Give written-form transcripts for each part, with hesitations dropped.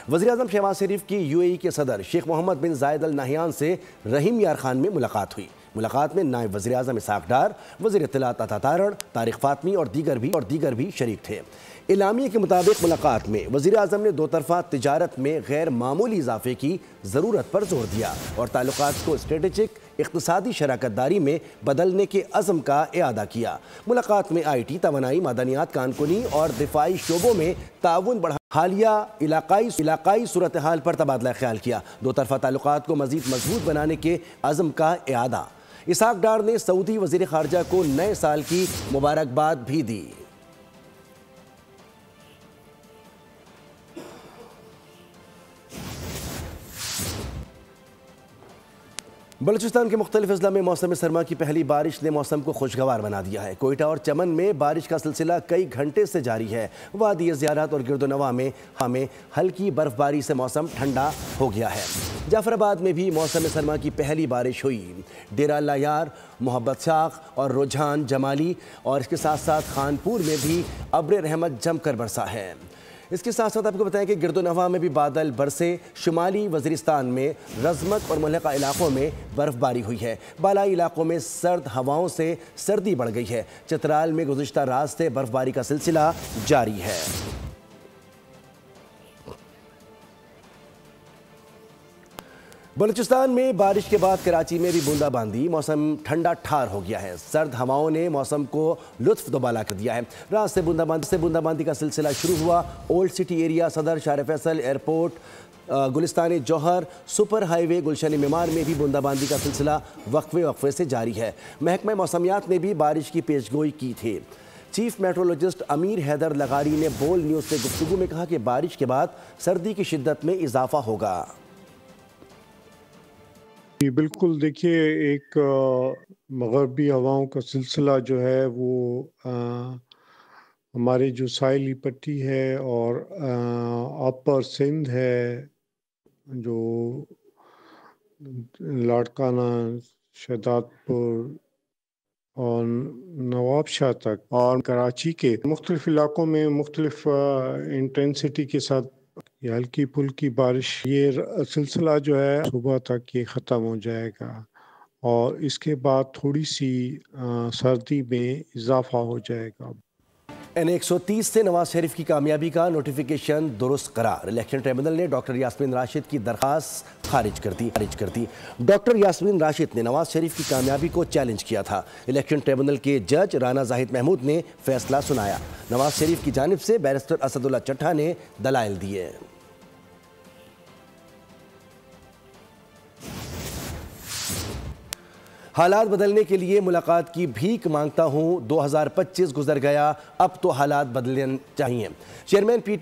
وزیراعظم شہباز شریف کی UAE کے صدر شیخ محمد بن زائد ال نہیان سے رحیم یار خان میں ملاقات ہوئی۔ ملاقات میں نائب وزیر اعظم اسحاق ڈار، وزیر اطلاعات عطا تارڑ، طارق فاطمی اور دیگر بھی شریک تھے۔ اعلامیے کے مطابق ملاقات میں وزیر اعظم نے دو طرفہ تجارت میں غیر معمولی اضافے کی ضرورت پر زور دیا اور تعلقات کو اسٹریٹجک اقتصادی شراکت داری میں بدلنے کے عزم کا اعادہ کیا۔ ملاقات میں IT، توانائی، معدنیات، کانکنی اور دفاعی شعبوں میں تعاون بڑھانے حالیہ علاقائی صورتحال پر تبادلہ خیال کیا۔ دو طرفہ تعلقات کو مزید مضبوط بنانے کے عزم کا اعادہ۔ اسحاق ڈار نے سعودی وزیر خارجہ کو نئے سال کی مبارکباد بھی دی۔ بلوچستان کے مختلف اضلاع میں موسم سرما کی پہلی بارش نے موسم کو خوشگوار بنا دیا ہے۔ کوئٹہ اور چمن میں بارش کا سلسلہ کئی گھنٹے سے جاری ہے۔ وادی زیارات اور گرد و نواح میں ہلکی برف باری سے موسم ٹھنڈا ہو گیا ہے۔ جعفر آباد میں بھی موسم سرما کی پہلی بارش ہوئی۔ ڈیرہ اللہ یار، محبت شاخ اور رجحان جمالی اور اس کے ساتھ ساتھ خانپور میں بھی ابر رحمت جم کر برسا ہے۔ اس کے ساتھ ساتھ آپ کو بتائیں کہ گرد و نواح میں بھی بادل برسے۔ شمالی وزیرستان میں رزمک اور ملحقہ علاقوں میں برف باری ہوئی ہے۔ بالائی علاقوں میں سرد ہواؤں سے سردی بڑھ گئی ہے۔ چترال میں گزشتہ رات سے برف باری کا سلسلہ جاری ہے۔ بلوچستان میں بارش کے بعد کراچی میں بھی بوندا باندی، موسم ٹھنڈا ٹھار ہو گیا ہے۔ سرد ہواؤں نے موسم کو لطف دوبالا کر دیا ہے۔ رات سے بوندا باندی کا سلسلہ شروع ہوا۔ اولڈ سٹی ایریا، صدر، شار فیصل ایئرپورٹ، گلستان جوہر، سپر ہائی وے، گلشن معمار میں بھی بوندا باندی کا سلسلہ وقفے سے جاری ہے۔ محکمہ موسمیات نے بھی بارش کی پیشگوئی کی تھی۔ چیف میٹرولوجسٹ امیر حیدر لغاری نے بول نیوز سے گفتگو میں کہا کہ بارش کے بعد سردی کی شدت میں اضافہ ہوگا۔ بالکل، دیکھیے ایک مغربی ہواؤں کا سلسلہ جو ہے وہ ہمارے جو ساحلی پٹی ہے اور اپر سندھ ہے، جو لاڑکانہ، شہداد پور اور نواب شاہ تک اور کراچی کے مختلف علاقوں میں مختلف انٹینسٹی کے ساتھ یہ ہلکی پھلکی بارش، یہ سلسلہ جو ہے صبح تک یہ ختم ہو جائے گا اور اس کے بعد تھوڑی سی سردی میں اضافہ ہو جائے گا۔ N130 سے نواز شریف کی کامیابی کا نوٹیفیکیشن درست قرار۔ الیکشن ٹریبونل نے ڈاکٹر یاسمین راشد کی درخواست خارج کر دی۔ ڈاکٹر یاسمین راشد نے نواز شریف کی کامیابی کو چیلنج کیا تھا۔ الیکشن ٹریبونل کے جج رانا زاہد محمود نے فیصلہ سنایا۔ نواز شریف کی جانب سے بیرسٹر اسد اللہ چٹھا نے دلائل دیے۔ حالات بدلنے کے لیے ملاقات کی بھیک مانگتا ہوں، 2025 گزر گیا، اب تو حالات بدلنے چاہیے۔ چیئرمین پی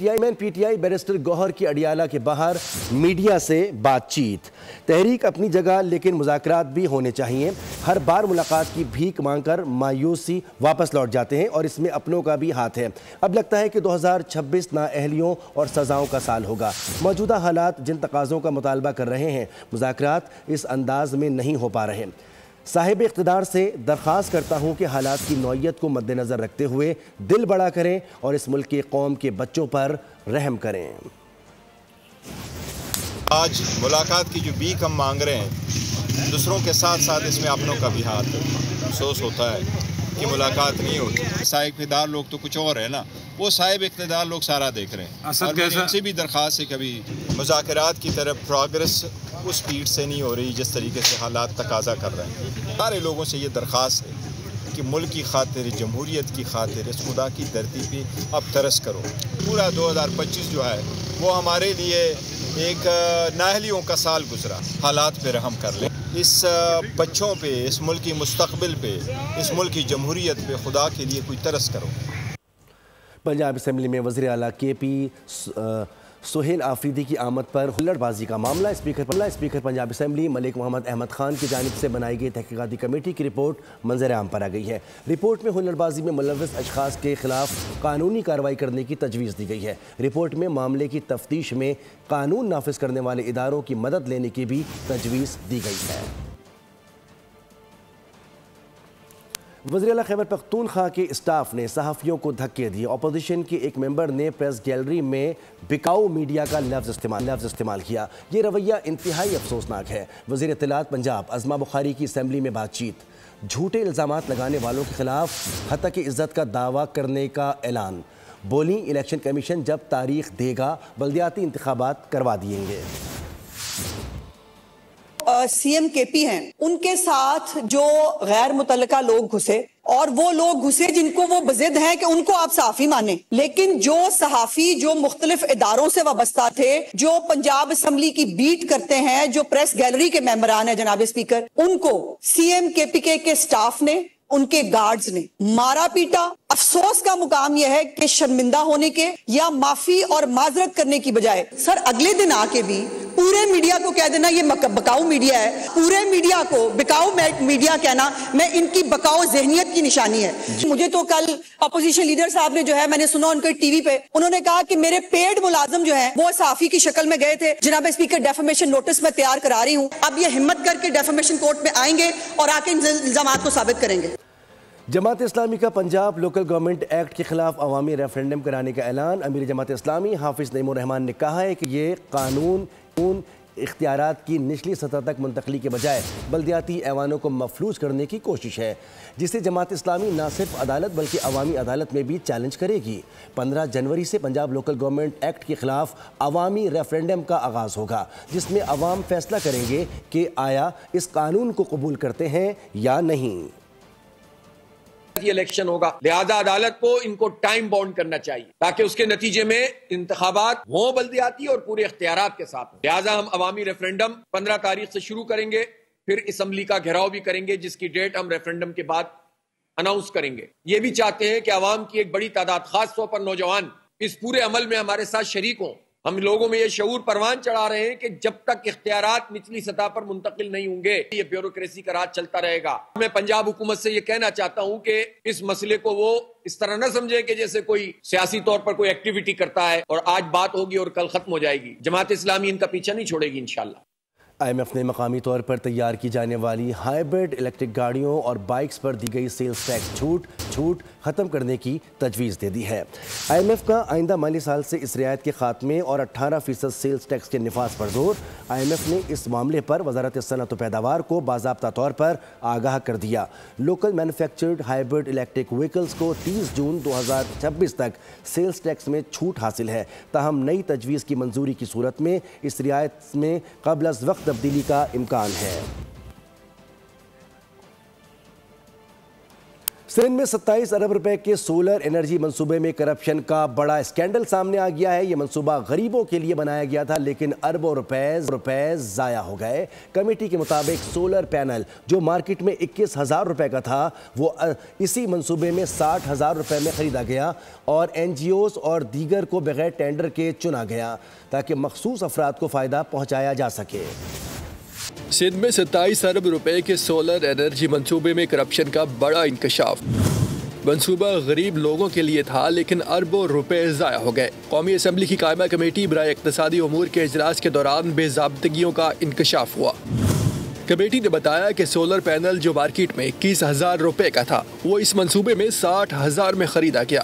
ٹی آئی بیرسٹر گوہر کی اڈیالہ کے باہر میڈیا سے بات چیت۔ تحریک اپنی جگہ لیکن مذاکرات بھی ہونے چاہیے۔ ہر بار ملاقات کی بھیک مانگ کر مایوسی واپس لوٹ جاتے ہیں اور اس میں اپنوں کا بھی ہاتھ ہے۔ اب لگتا ہے کہ 2026 نااہلیوں اور سزاؤں کا سال ہوگا۔ موجودہ حالات جن تقاضوں کا مطالبہ کر رہے ہیں، مذاکرات اس انداز میں نہیں ہو پا رہے۔ صاحب اقتدار سے درخواست کرتا ہوں کہ حالات کی نوعیت کو مد نظر رکھتے ہوئے دل بڑا کریں اور اس ملک کے قوم کے بچوں پر رحم کریں۔ آج ملاقات کی جو بھیک ہم مانگ رہے ہیں، دوسروں کے ساتھ ساتھ اس میں اپنوں کا بھی ہاتھ افسوس ہوتا ہے کہ ملاقات نہیں ہوتی۔ صاحب اقتدار لوگ تو کچھ اور ہے نا، وہ صاحب اقتدار لوگ سارا دیکھ رہے ہیں اور میری ان سے بھی درخواست ہے کبھی مذاکرات کی طرف پروگرس اس سپیڈ سے نہیں ہو رہی جس طریقے سے حالات تقاضا کر رہے ہیں۔ سارے لوگوں سے یہ درخواست ہے کہ ملک کی خاطر، جمہوریت کی خاطر اس خدا کی دھرتی پہ اب ترس کرو۔ پورا 2025 جو ہے وہ ہمارے لیے ایک نااہلیوں کا سال گزرا۔ حالات پہ رحم کر لیں، اس بچوں پہ، اس ملک کی مستقبل پہ، اس ملک کی جمہوریت پہ خدا کے لیے کوئی ترس کرو۔ پنجاب اسمبلی میں وزیر اعلیٰ کے پی سہیل آفریدی کی آمد پر ہلڑ بازی کا معاملہ۔ اسپیکر پنجاب اسمبلی ملک محمد احمد خان کی جانب سے بنائی گئی تحقیقاتی کمیٹی کی رپورٹ منظر عام پر آ گئی ہے۔ رپورٹ میں ہلڑ بازی میں ملوث اشخاص کے خلاف قانونی کارروائی کرنے کی تجویز دی گئی ہے۔ رپورٹ میں معاملے کی تفتیش میں قانون نافذ کرنے والے اداروں کی مدد لینے کی بھی تجویز دی گئی ہے۔ وزیر اعلیٰ خیبر پختونخوا کے اسٹاف نے صحافیوں کو دھکے دیے۔ اپوزیشن کے ایک ممبر نے پریس گیلری میں بکاؤ میڈیا کا لفظ استعمال کیا۔ یہ رویہ انتہائی افسوسناک ہے۔ وزیر اطلاعات پنجاب عظمہ بخاری کی اسمبلی میں بات چیت۔ جھوٹے الزامات لگانے والوں کے خلاف حتیٰ کہ عزت کا دعویٰ کرنے کا اعلان۔ بولیں الیکشن کمیشن جب تاریخ دے گا بلدیاتی انتخابات کروا دیں گے۔ سی ایم کے پی ہیں، ان کے ساتھ جو غیر متعلقہ لوگ گھسے اور وہ لوگ گھسے جن کو وہ بضد ہیں کہ ان کو آپ صحافی مانیں، لیکن جو صحافی جو مختلف اداروں سے وابستہ تھے، جو پنجاب اسمبلی کی بیٹ کرتے ہیں، جو پریس گیلری کے ممبران ہیں جناب اسپیکر، ان کو سی ایم کے پی کے سٹاف نے، ان کے گارڈز نے مارا پیٹا۔ افسوس کا مقام یہ ہے کہ شرمندہ ہونے کے یا معافی اور معذرت کرنے کی بجائے سر اگلے دن آ کے بھی پورے میڈیا کو کہہ دینا یہ بکاؤ میڈیا ہے، پورے میڈیا کو بکاؤ میڈیا کہنا میں ان کی بکاؤ ذہنیت کی نشانی ہے۔ مجھے تو کل اپوزیشن لیڈر صاحب نے جو ہے، میں نے سنا ان کے ٹی وی پہ، انہوں نے کہا کہ میرے پیڈ ملازم جو ہیں وہ صحافی کی شکل میں گئے تھے۔ جناب اسپیکر، ڈیفیمیشن نوٹس میں تیار کرا رہی ہوں، اب یہ ہمت کر کے ڈیفیمیشن کورٹ میں آئیں گے اور آ کے ان الزامات کو ثابت کریں گے۔ جماعت اسلامی کا پنجاب لوکل گورنمنٹ ایکٹ کے خلاف عوامی ریفرنڈم کرانے کا اعلان۔ امیر جماعت اسلامی حافظ نعیم الرحمان نے کہا ہے کہ یہ قانون اختیارات کی نچلی سطح تک منتقلی کے بجائے بلدیاتی ایوانوں کو مفلوج کرنے کی کوشش ہے، جسے جماعت اسلامی نہ صرف عدالت بلکہ عوامی عدالت میں بھی چیلنج کرے گی۔ 15 جنوری سے پنجاب لوکل گورنمنٹ ایکٹ کے خلاف عوامی ریفرنڈم کا آغاز ہوگا، جس میں عوام فیصلہ کریں گے کہ آیا اس قانون کو قبول کرتے ہیں یا نہیں۔ الیکشن ہوگا، لہذا عدالت کو ان کو ٹائم باؤنڈ کرنا چاہیے تاکہ اس کے نتیجے میں انتخابات ہوں بلدیاتی اور پورے اختیارات کے ساتھ۔ لہذا ہم عوامی ریفرنڈم 15 تاریخ سے شروع کریں گے، پھر اسمبلی کا گھیراؤ بھی کریں گے جس کی ڈیٹ ہم ریفرنڈم کے بعد اناؤنس کریں گے۔ یہ بھی چاہتے ہیں کہ عوام کی ایک بڑی تعداد، خاص طور پر نوجوان، اس پورے عمل میں ہمارے ساتھ شریک ہوں۔ ہم لوگوں میں یہ شعور پروان چڑھا رہے ہیں کہ جب تک اختیارات نچلی سطح پر منتقل نہیں ہوں گے یہ بیوروکریسی کا راج چلتا رہے گا۔ میں پنجاب حکومت سے یہ کہنا چاہتا ہوں کہ اس مسئلے کو وہ اس طرح نہ سمجھے کہ جیسے کوئی سیاسی طور پر کوئی ایکٹیویٹی کرتا ہے اور آج بات ہوگی اور کل ختم ہو جائے گی۔ جماعت اسلامی ان کا پیچھا نہیں چھوڑے گی انشاءاللہ۔ IMF نے مقامی طور پر تیار کی جانے والی ہائبرڈ الیکٹرک گاڑیوں اور بائکس پر دی گئی سیلز ٹیکس چھوٹ ختم کرنے کی تجویز دے دی ہے۔ IMF کا آئندہ مالی سال سے اس رعایت کے خاتمے اور 18% سیلز ٹیکس کے نفاذ پر زور۔ IMF نے اس معاملے پر وزارت صنعت و پیداوار کو باضابطہ طور پر آگاہ کر دیا۔ Local manufactured hybrid electric vehicles کو 30 جون 2026 تک سیلز ٹیکس میں چھوٹ حاصل ہے، تاہم نئی تجویز کی منظوری کی صورت میں اس رعایت میں قبل از وقت تبدیلی کا امکان ہے۔ سندھ میں 27 ارب روپے کے سولر انرجی منصوبے میں کرپشن کا بڑا اسکینڈل سامنے آ گیا ہے۔ یہ منصوبہ غریبوں کے لیے بنایا گیا تھا لیکن اربوں روپے ضائع ہو گئے۔ کمیٹی کے مطابق سولر پینل جو مارکیٹ میں 21,000 روپے کا تھا وہ اسی منصوبے میں 60,000 روپے میں خریدا گیا اور NGOs اور دیگر کو بغیر ٹینڈر کے چنا گیا تاکہ مخصوص افراد کو فائدہ پہنچایا جا سکے۔ سندھ میں 27 ارب روپے کے سولر انرجی منصوبے میں کرپشن کا بڑا انکشاف۔ منصوبہ غریب لوگوں کے لیے تھا لیکن اربوں روپے ضائع ہو گئے۔ قومی اسمبلی کی قائمہ کمیٹی برائے اقتصادی امور کے اجلاس کے دوران بے ضابطگیوں کا انکشاف ہوا۔ کمیٹی نے بتایا کہ سولر پینل جو مارکیٹ میں 21,000 روپے کا تھا وہ اس منصوبے میں 60,000 میں خریدا گیا۔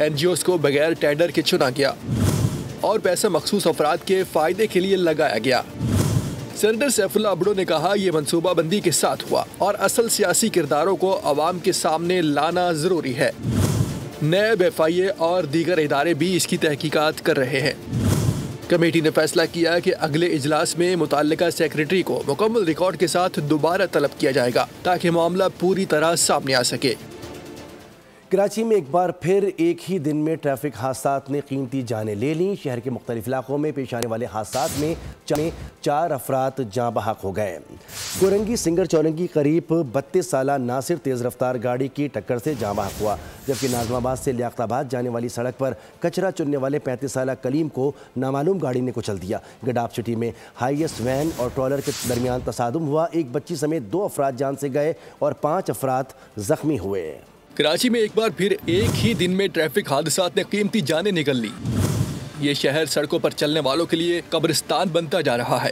NGOs کو بغیر ٹینڈر کے چنا گیا اور پیسہ مخصوص افراد کے فائدے کے لیے لگایا گیا۔ سینیٹر سیف اللہ ابڑو نے کہا یہ منصوبہ بندی کے ساتھ ہوا اور اصل سیاسی کرداروں کو عوام کے سامنے لانا ضروری ہے۔ نیب FIA اور دیگر ادارے بھی اس کی تحقیقات کر رہے ہیں۔ کمیٹی نے فیصلہ کیا کہ اگلے اجلاس میں متعلقہ سیکریٹری کو مکمل ریکارڈ کے ساتھ دوبارہ طلب کیا جائے گا تاکہ معاملہ پوری طرح سامنے آ سکے۔ کراچی میں ایک بار پھر ایک ہی دن میں ٹریفک حادثات نے قیمتی جانیں لے لیں۔ شہر کے مختلف علاقوں میں پیش آنے والے حادثات میں 4 افراد جاں بحق ہو گئے۔ کورنگی سنگر چورنگی قریب 32 سالہ ناصر تیز رفتار گاڑی کی ٹکر سے جاں بحق ہوا، جبکہ ناظم آباد سے لیاقت آباد جانے والی سڑک پر کچرا چننے والے 35 سالہ کلیم کو نامعلوم گاڑی نے کچل دیا۔ گڈاپ سٹی میں ہائیسٹ وین اور ٹرالر کے درمیان تصادم ہوا، ایک بچی سمیت 2 افراد جان سے گئے اور 5 افراد زخمی ہوئے۔ کراچی میں ایک بار پھر ایک ہی دن میں ٹریفک حادثات نے قیمتی جانیں نکل لی۔ یہ شہر سڑکوں پر چلنے والوں کے لیے قبرستان بنتا جا رہا ہے۔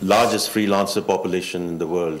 largest freelancer population in the world.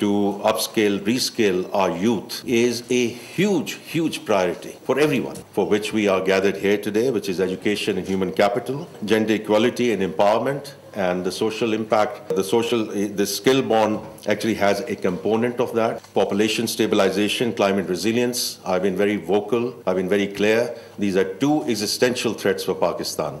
to upscale, rescale our youth is a huge priority for everyone, for which we are gathered here today, which is education and human capital, gender equality and empowerment, and the social impact. The skill bond actually has a component of that. Population stabilization, climate resilience. I've been very vocal, I've been very clear. These are two existential threats for Pakistan.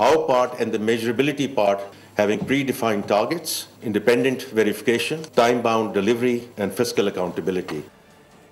how part and the measurability part, having predefined targets, independent verification, time-bound delivery and fiscal accountability.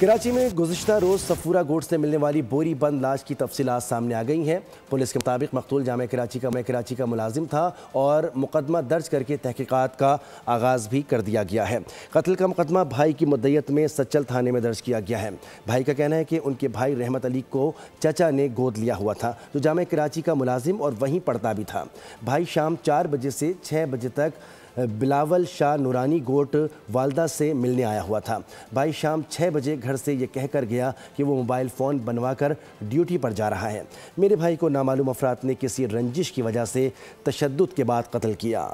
Karachi میں گزشتہ روز صفورہ گوٹ سے ملنے والی بوری بند لاش کی تفصیلات سامنے آ گئی ہیں۔ پولیس کے مطابق مقتول جامعہ کراچی کا ملازم تھا اور مقدمہ درج کر کے تحقیقات کا آغاز بھی کر دیا گیا ہے۔ قتل کا مقدمہ بھائی کی مدعیت میں سچل تھانے میں درج کیا گیا ہے۔ بھائی کا کہنا ہے کہ ان کے بھائی رحمت علی کو چچا نے گود لیا ہوا تھا جو جامعہ کراچی کا ملازم اور وہیں پڑھتا بھی تھا۔ بھائی شام 4 بجے سے 6 بجے تک بلاول شاہ نورانی گوٹ والدہ سے ملنے آیا ہوا تھا۔ بھائی شام 6 بجے گھر سے یہ کہہ کر گیا کہ وہ موبائل فون بنوا کر ڈیوٹی پر جا رہا ہے۔ میرے بھائی کو نامعلوم افراد نے کسی رنجش کی وجہ سے تشدد کے بعد قتل کیا۔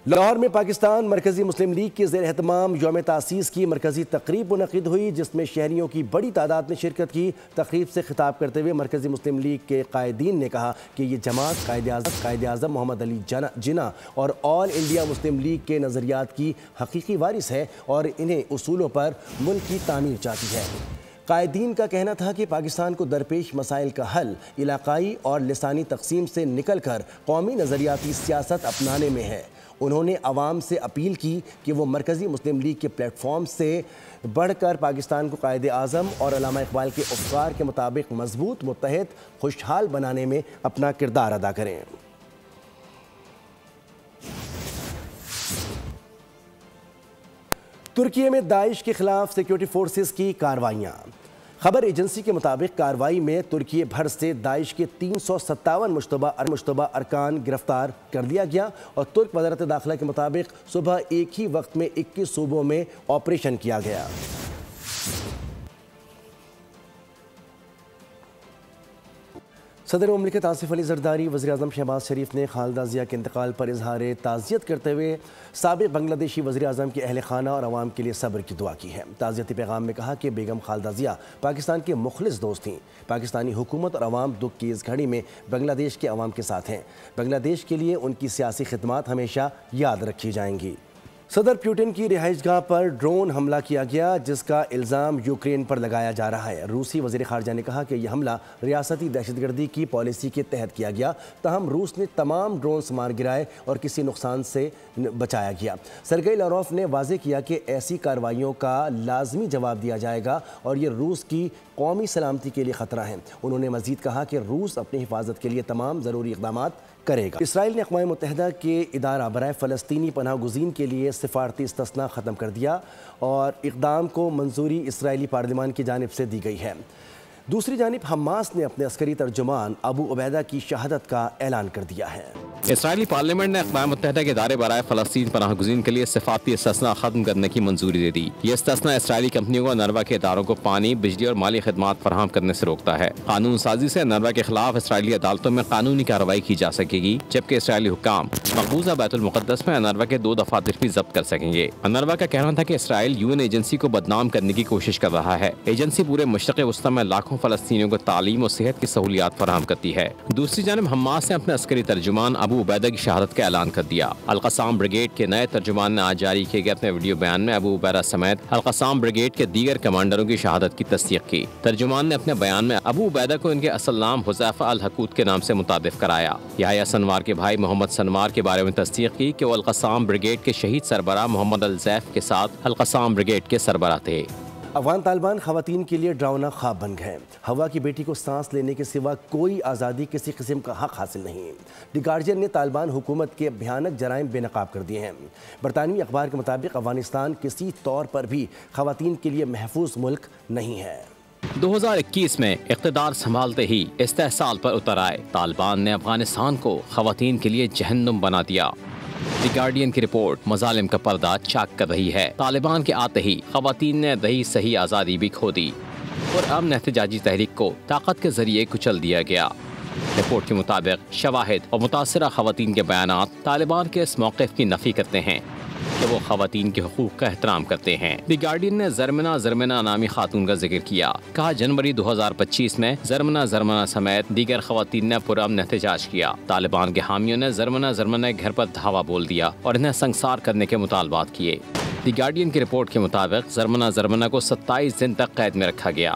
لاہور میں پاکستان مرکزی مسلم لیگ کے زیر اہتمام یوم تاسیس کی مرکزی تقریب منعقد ہوئی جس میں شہریوں کی بڑی تعداد نے شرکت کی۔ تقریب سے خطاب کرتے ہوئے مرکزی مسلم لیگ کے قائدین نے کہا کہ یہ جماعت قائد اعظم محمد علی جناح اور آل انڈیا مسلم لیگ کے نظریات کی حقیقی وارث ہے اور انہیں اصولوں پر ملک کی تعمیر چاہتی ہے۔ قائدین کا کہنا تھا کہ پاکستان کو درپیش مسائل کا حل علاقائی اور لسانی تقسیم سے نکل کر قومی نظریاتی سیاست اپنانے میں ہے۔ انہوں نے عوام سے اپیل کی کہ وہ مرکزی مسلم لیگ کے پلیٹ فارم سے بڑھ کر پاکستان کو قائد اعظم اور علامہ اقبال کے افکار کے مطابق مضبوط، متحد، خوشحال بنانے میں اپنا کردار ادا کریں۔ ترکی میں داعش کے خلاف سیکیورٹی فورسز کی کارروائیاں۔ خبر ایجنسی کے مطابق کارروائی میں ترکی بھر سے داعش کے 357 مشتبہ ارکان گرفتار کر لیا گیا اور ترک وزارت داخلہ کے مطابق صبح ایک ہی وقت میں 21 صوبوں میں آپریشن کیا گیا۔ صدر مملکت آصف علی زرداری وزیراعظم شہباز شریف نے خالدہ ضیاء کے انتقال پر اظہار تعزیت کرتے ہوئے سابق بنگلہ دیشی وزیراعظم کے اہل خانہ اور عوام کے لیے صبر کی دعا کی ہے۔ تعزیتی پیغام میں کہا کہ بیگم خالدہ ضیاء پاکستان کے مخلص دوست تھیں۔ پاکستانی حکومت اور عوام دکھ کی اس گھڑی میں بنگلہ دیش کے عوام کے ساتھ ہیں۔ بنگلہ دیش کے لیے ان کی سیاسی خدمات ہمیشہ یاد رکھی جائیں گی۔ صدر پیوٹن کی رہائش گاہ پر ڈرون حملہ کیا گیا جس کا الزام یوکرین پر لگایا جا رہا ہے۔ روسی وزیر خارجہ نے کہا کہ یہ حملہ ریاستی دہشت گردی کی پالیسی کے تحت کیا گیا، تاہم روس نے تمام ڈرونز مار گرائے اور کسی نقصان سے بچایا گیا۔ سرگئی لاروف نے واضح کیا کہ ایسی کارروائیوں کا لازمی جواب دیا جائے گا اور یہ روس کی قومی سلامتی کے لیے خطرہ ہیں۔ انہوں نے مزید کہا کہ روس اپنی حفاظت کے لیے تمام ضروری اقدامات کرے گا۔ اسرائیل نے اقوام متحدہ کے ادارہ برائے فلسطینی پناہ گزین کے لیے سفارتی استثناء ختم کر دیا اور اقدام کو منظوری اسرائیلی پارلیمان کی جانب سے دی گئی ہے۔ دوسری جانب حماس نے اپنے عسکری ترجمان ابو عبیدہ کی شہادت کا اعلان کر دیا ہے۔ اسرائیلی پارلیمنٹ نے اقوام متحدہ کے ادارے برائے فلسطین پناہ گزین کے لیے سفارتی استثناء ختم کرنے کی منظوری دے دی۔ یہ استثناء اسرائیلی کمپنیوں کو انروا کے اداروں کو پانی، بجلی اور مالی خدمات فراہم کرنے سے روکتا ہے۔ قانون سازی سے انروا کے خلاف اسرائیلی عدالتوں میں قانونی کارروائی کی جا سکے گی، جبکہ اسرائیلی حکام مقبوضہ بیت المقدس میں انروا کے 2 دفاتر بھی ضبط کر سکیں گے۔ انروا کا کہنا تھا کہ اسرائیل UN ایجنسی کو بدنام کرنے کی کوشش کر رہا ہے۔ ایجنسی پورے مشرق وسطی میں لاکھوں فلسطینیوں کو تعلیم اور صحت کی سہولیات فراہم کرتی ہے۔ دوسری جانب حماس نے اپنے عسکری ترجمان ابو عبیدہ کی شہادت کا اعلان کر دیا۔ القسام بریگیڈ کے نئے ترجمان نے آج جاری کیے گئے اپنے ویڈیو بیان میں ابو عبیدہ سمیت القسام بریگیڈ کے دیگر کمانڈروں کی شہادت کی تصدیق کی۔ ترجمان نے اپنے بیان میں ابو عبیدہ کو ان کے اصل نام حذیفہ الحقود کے نام سے متعارف کرایا۔ یحییٰ سنوار کے بھائی محمد سنوار کے بارے میں تصدیق کی کہ وہ القسام بریگیڈ کے شہید سربراہ محمد الزیف کے ساتھ القسام بریگیڈ کے سربراہ تھے۔ افغان طالبان خواتین کے لیے ڈراؤنا خواب بن گئے۔ ہوا کی بیٹی کو سانس لینے کے سوا کوئی آزادی، کسی قسم کا حق حاصل نہیں۔ دی گارجین نے طالبان حکومت کے بھیانک جرائم بے نقاب کر دیے ہیں۔ برطانوی اخبار کے مطابق افغانستان کسی طور پر بھی خواتین کے لیے محفوظ ملک نہیں ہے۔ 2021 میں اقتدار سنبھالتے ہی استحصال پر اتر آئے طالبان نے افغانستان کو خواتین کے لیے جہنم بنا دیا۔ دی گارڈین کی رپورٹ مظالم کا پردہ چاک کر رہی ہے۔ طالبان کے آتے ہی خواتین نے رہی صحیح آزادی بھی کھو دی اور امن احتجاجی تحریک کو طاقت کے ذریعے کچل دیا گیا۔ رپورٹ کے مطابق شواہد اور متاثرہ خواتین کے بیانات طالبان کے اس موقف کی نفی کرتے ہیں کہ وہ خواتین کے حقوق کا احترام کرتے ہیں۔ دی گارڈین نے زرمنا نامی خاتون کا ذکر کیا، کہا جنوری 2025 میں زرمنا سمیت دیگر خواتین نے پرامن احتجاج کیا۔ طالبان کے حامیوں نے زرمنا گھر پر دھاوا بول دیا اور انہیں سنگسار کرنے کے مطالبات کیے۔ دی گارڈین کی رپورٹ کے مطابق زرمنا کو 27 دن تک قید میں رکھا گیا۔